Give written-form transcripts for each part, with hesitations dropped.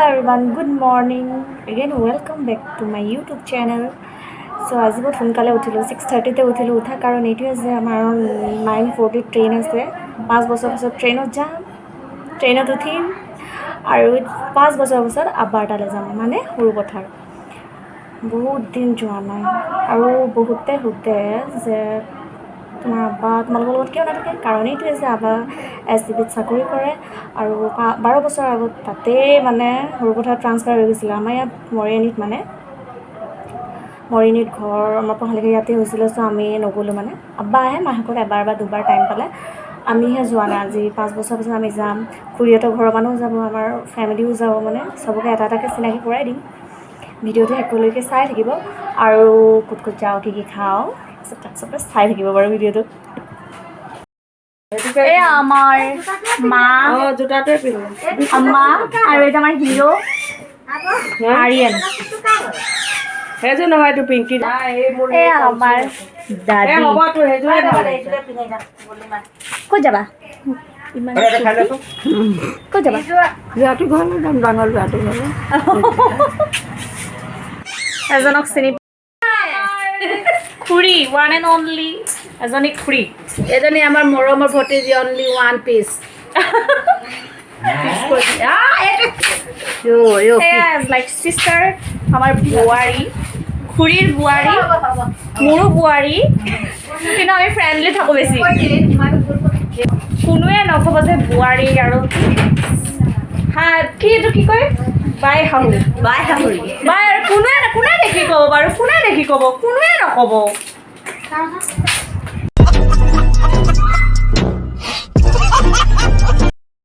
everyone, good morning. Again, welcome back to my YouTube channel. So, আজি বহুত সোনকালে উঠিলোঁ 6:30তে উঠিলোঁ উঠা কাৰণ এইটোৱে যে আমাৰ 9:40 ট্ৰেইন আছে 5 বছৰ পিছত ট্ৰেইনত যাম ট্ৰেইনত উঠিম আৰু 5 বছৰ পিছত আব্বাৰতালৈ যাম মানে সৰুপথাৰ বহুত দিন যোৱা নাই আৰু বহুতে সুধে যে তোমাৰ আব্বা তোমালোকৰ লগত কিয় নাথাকে কাৰণ এইটোৱে যে আব্বা SCBত চাকৰি কৰে আৰু 12 বছৰ আগত তাতে মানে সৰুপথাৰ ট্ৰান্সফাৰ হৈ গৈছিলে আমাৰ ইয়াত মৰিয়নিত মানে মৰিয়নিত ঘৰ আমাৰ পঢ়ালৈকে ইয়াতে হৈছিলে চ' আমি নগ'লোঁ মানে আব্বা আহে মাহেকত এবাৰ বা দুবাৰ টাইম পালে আমিহে যোৱা নাই আজি 5 বছৰ পিছত আমি যাম খুৰীহঁতৰ ঘৰৰ মানুহও যাব আমাৰ ফেমিলিও যাব মানে চবকে এটা এটাকৈ চিনাকি কৰাই দিম ভিডিঅ'টো শেষলৈকে চাই থাকিব আৰু ক'ত ক'ত যাওঁ কি খাওঁ চবে চাই থাকিব বাৰু ভিডিঅ'টো এয়া আমাৰ মা জোতাটোৱে পিন্ধো আম্মা আৰু এটা আমাৰ হিৰো আৰিয়ান সেইযোৰ নহয় এইটো পিংকি এয়া আমাৰ দাদি হ'বতো সেইযোৰে ক'ত যাবা ইমান ক'ত যাবা ল'ৰাটো ঘৰলৈ যাম ডাঙৰ ল'ৰাটো ঘৰলৈ এজনক চিনি খুৰী ওৱান এণ্ড অনলি এজনী খুৰী এজনী আমাৰ মৰমৰ ভতিজী only one piece like sister আমাৰ বোৱাৰী খুৰীৰ বোৱাৰী মোৰো বোৱাৰী কিন্তু আমি ফ্ৰেণ্ডলি থাকোঁ বেছি কোনোৱে নক'ব যে বোৱাৰী আৰু কি এইটো কি কয় বাই শাহুৰি বাই আৰু কোনে দেখি ক'ব বাৰু কোনে দেখি ক'ব কোনোৱে নক'ব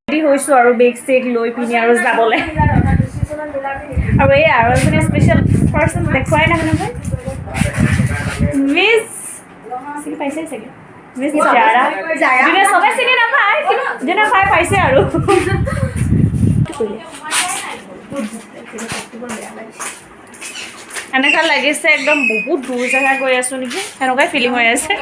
ৰেডি হৈছোঁ আৰু বেগ চেগ লৈ পিনি আৰু যাবলৈ আৰু এই আৰু এজনী স্পেচিয়েল পাৰ্চন দেখুৱাই নাই নহয় মিছ চিনি পাইছে চাগে মিছ জাৰা যোনে চবে চিনি নাপায় কিন্তু যোনে পাইছে আৰু এনেকুৱা লাগিছে একদম বহুত দূৰ জেগা গৈ আছোঁ নেকি এনেকুৱাই ফিলিং হৈ আছে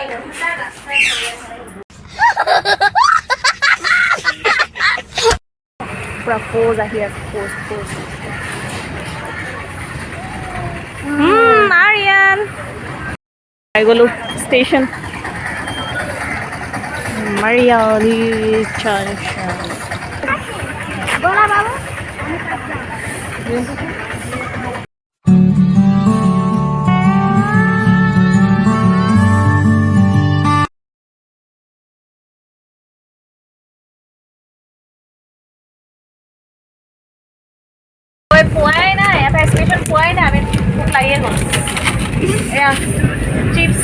পুৰা প'জ আহি আছে প'জ আৰিয়ান পাই গ'লোঁ ষ্টেচন মাৰিয়ালি জংচন পোৱাই নাই এটা ষ্টেচন পোৱাই নাই আমি ভোক লাগিয়ে গ'ল এয়া চিপছ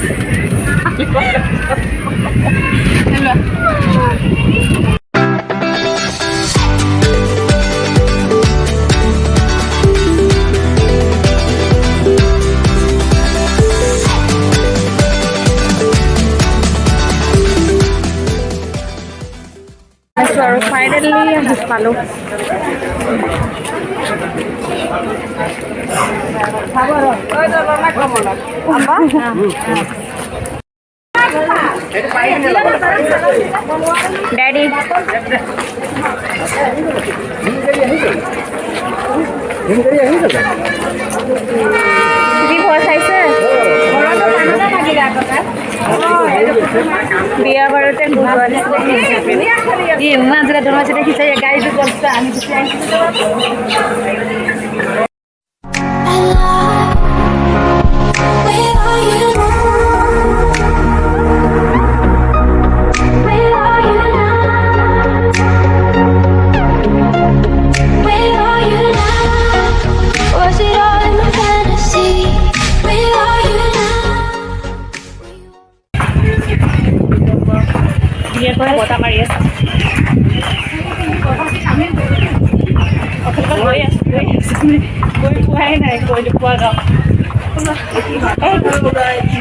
আৰু ফাইনেলি আমি পালোঁ ডেডি ভয় খাইছে বিয়া বাৰুতে ইমান জেগা তোমাৰ যেতিয়া সিচাই গাড়ীটো গলছে আমি বতা মাৰি আছে গৈ পোৱাই নাই গৈ পোৱা যাওঁ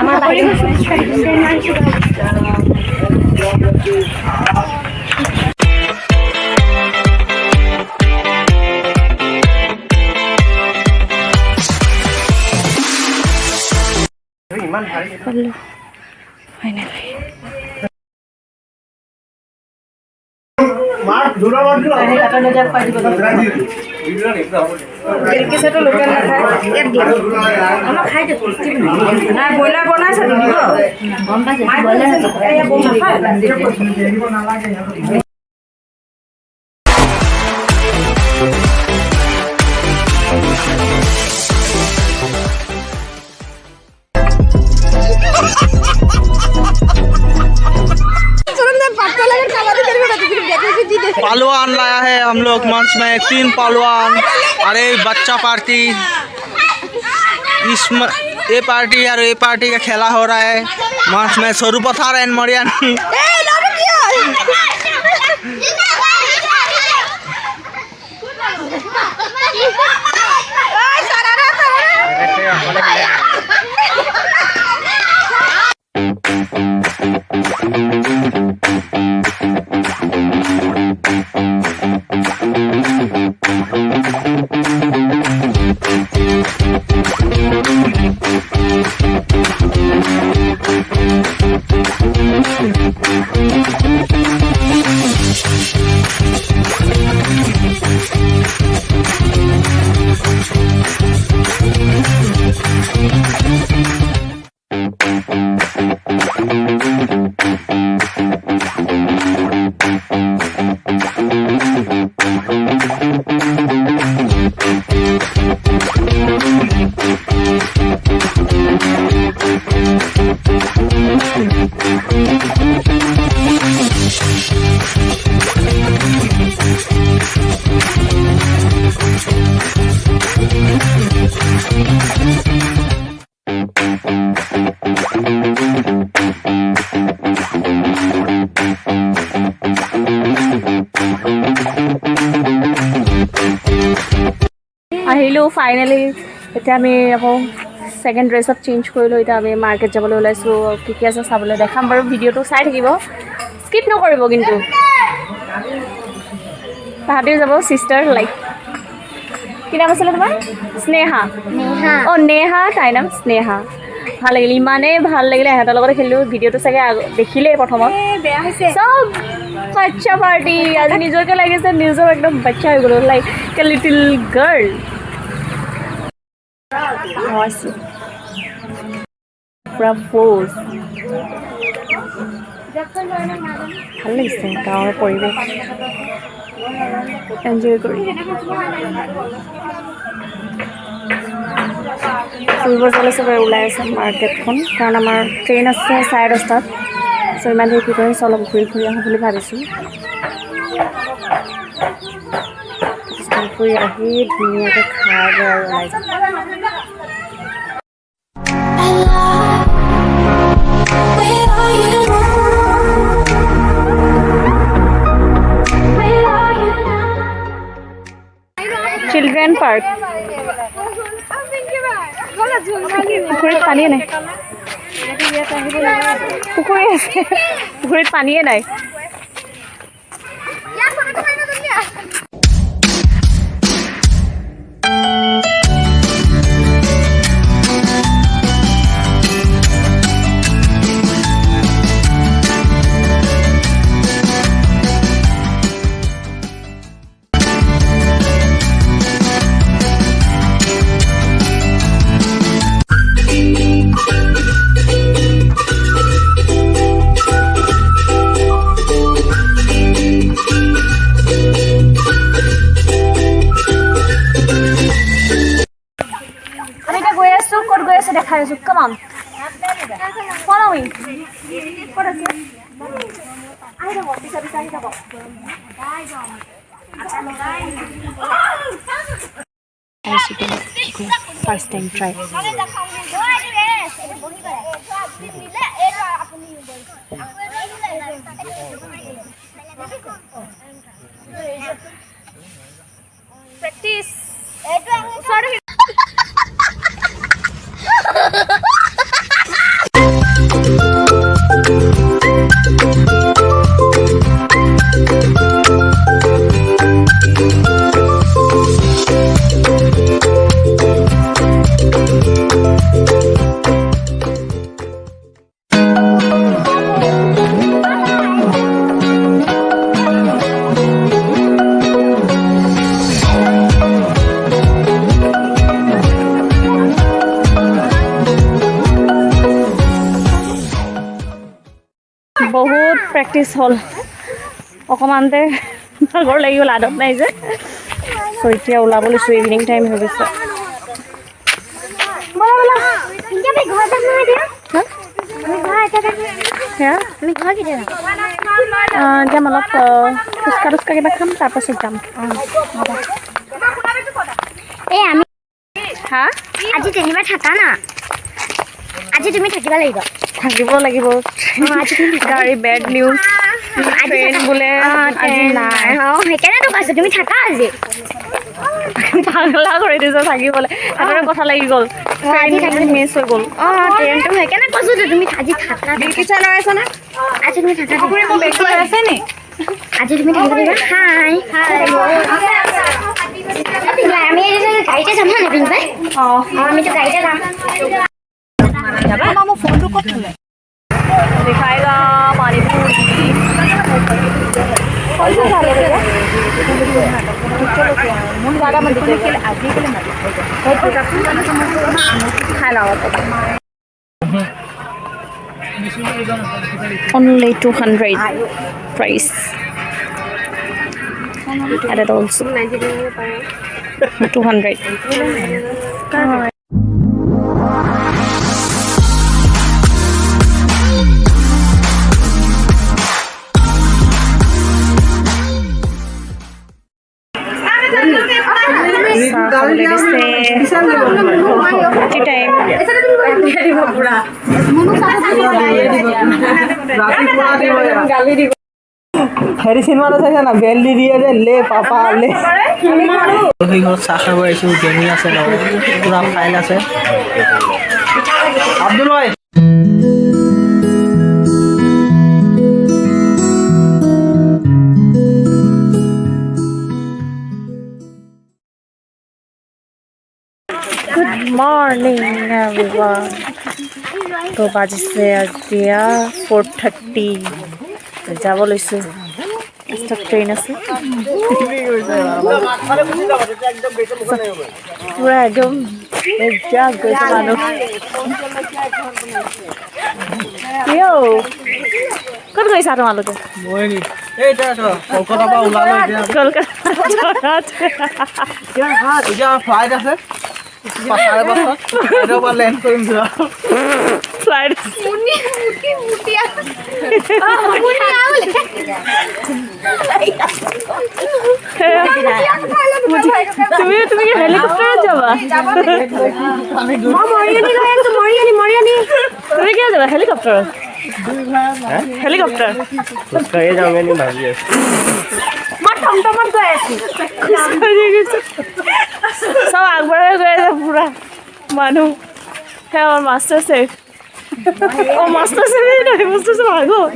আমাৰ বাহিৰ ফাইনেলি কেলকেচাটো লোকেল নাখায় ইয়াত দিয়া অলপ খাই দে নাই ব্ৰইলাৰ বনাইছে দিব গম পাইছে ব্ৰইলাৰ पहलवान लाया है हम लोग मंच में 3 पहलवान। अरे बच्चा पार्टी इसमें ये पार्टी और ये पार्टी का खेला हो रहा है मंच में। सरुपथार एंड मरियानी আহিলোঁ ফাইনেলি। এতিয়া আমি আকৌ ছেকেণ্ড ড্ৰেছত চেঞ্জ কৰিলোঁ। এতিয়া আমি মাৰ্কেট যাবলৈ ওলাইছোঁ। কি কি আছে চাবলৈ দেখাম বাৰু, ভিডিঅ'টো চাই থাকিব, স্কিপ নকৰিব কিন্তু। তাহাঁতেও যাব ছিষ্টাৰ লাইক কি নাম আছিলে তোমাৰ? স্নেহা। অঁ নেহা, তাইৰ নাম স্নেহা। ভাল লাগিল, ইমানেই ভাল লাগিলে ইহঁতৰ লগতে খেলিলোঁ। ভিডিঅ'টো চাগে দেখিলেই প্ৰথমত চব বাচ্চা পাৰ্টি। আজি নিজকে লাগিছে নিজৰ একদম বাচ্চা হৈ গ'লো, লাইক এ লিটিল গাৰ্ল। পুৰা ফ'ৰ্চ ভাল লাগিছে গাঁৱৰ পৰিৱেশ এনজয় কৰি। ফুৰিব যাবলৈ চবে ওলাই আছে মাৰ্কেটখন, কাৰণ আমাৰ ট্ৰেইন আছে 10:30। চ' ইমান দেৰি কি কৰিছোঁ, অলপ ঘূৰি ফুৰি আহোঁ বুলি ভাবিছোঁ। ফুৰি আহি ধুনীয়াকৈ খাই বৈ আৰু ওলাই যাম। Children park. পুখুৰীত পানীয়ে নাই, পুখুৰী আছে, পুখুৰীত পানীয়ে নাই। দেখাই আছো, কাম অন ফলো মি। ক'ত আছে? আহি যাব, পিছা পিছা আহি যাব। First time try. Practice practice হ'ল অকণমানতে ভাগৰ লাগি গ'ল আদত নাই যে চ' এতিয়া ওলাব লৈছোঁ ইভিনিং টাইম হৈ গৈছে যাম অলপ ফুচকা টুচকা কিবা খাম তাৰপাছত যাম এই আমি হা আজি যেনিবা থাকা না আজি তুমি থাকিব লাগিব থাকিব লাগিব গাড়ী বেড নিউজ ট্ৰেইন বোলে আজি নাই সেইকাৰণেতো কৈছোঁ তুমি থাকা আজি পাগলা কৰি দিছে থাকিবলৈ সিহঁতৰে কথা লাগি গ'ল ট্ৰেইন মিছ হৈ গ'ল ট্ৰেইনটো সেইকাৰণে কৈছোঁ যে তুমি আজি থাকা বিলকিছা লগাইছনে আজি তুমি থাকা মোৰ বেগটো আছে নি আজি তুমি থাকিব লাগিব হাই আমি গাড়ীতে যাম হা নবীন ভাই আমিতো গাড়ীতে যাম মোৰ ফোনটো ক'ত থ'লে दिखाएगा पानी पूरी only 200 price added also 200 হেৰি চিনেমাটো চাইছা না বেল দি দিয়ে যে লে পাপা লে সেই ঘৰত চাহ খাব আহিছোঁ জেমি আছে ন পুৰা ফাইল আছে আব্দুল ভাই Good morning everyone. তো বাজিছে এতিয়া 4:30 যাব লৈছো একটা ট্রেন আছে পুরা একদম যা গৈছে মানুহ ক'ত গৈছা তোমালোকে মই নি এইটা কলকাতাৰ পৰা ওলালো এতিয়া কলকাতা এতিয়া ফ্লাইট আছে 5:30 পৰা লেণ্ড কৰিম যোৱা ফ্লাইট তুমি হেলিকপ্টাৰত যাবা তুমি কিয় যাবা হেলিকপ্টাৰত হেলিকপ্টাৰ খোজকাঢ়ি যাওঁগে নি ভাবি আছো মই টমটমত গৈ আছো খোজকাঢ়ি গৈছো চব আগবঢ়াই গৈ আছে পুৰা মানুহ সেই আমাৰ মাষ্টাৰ চেফ মাষ্টাৰ চেফ নহয় মাষ্টাৰ চেফ আগত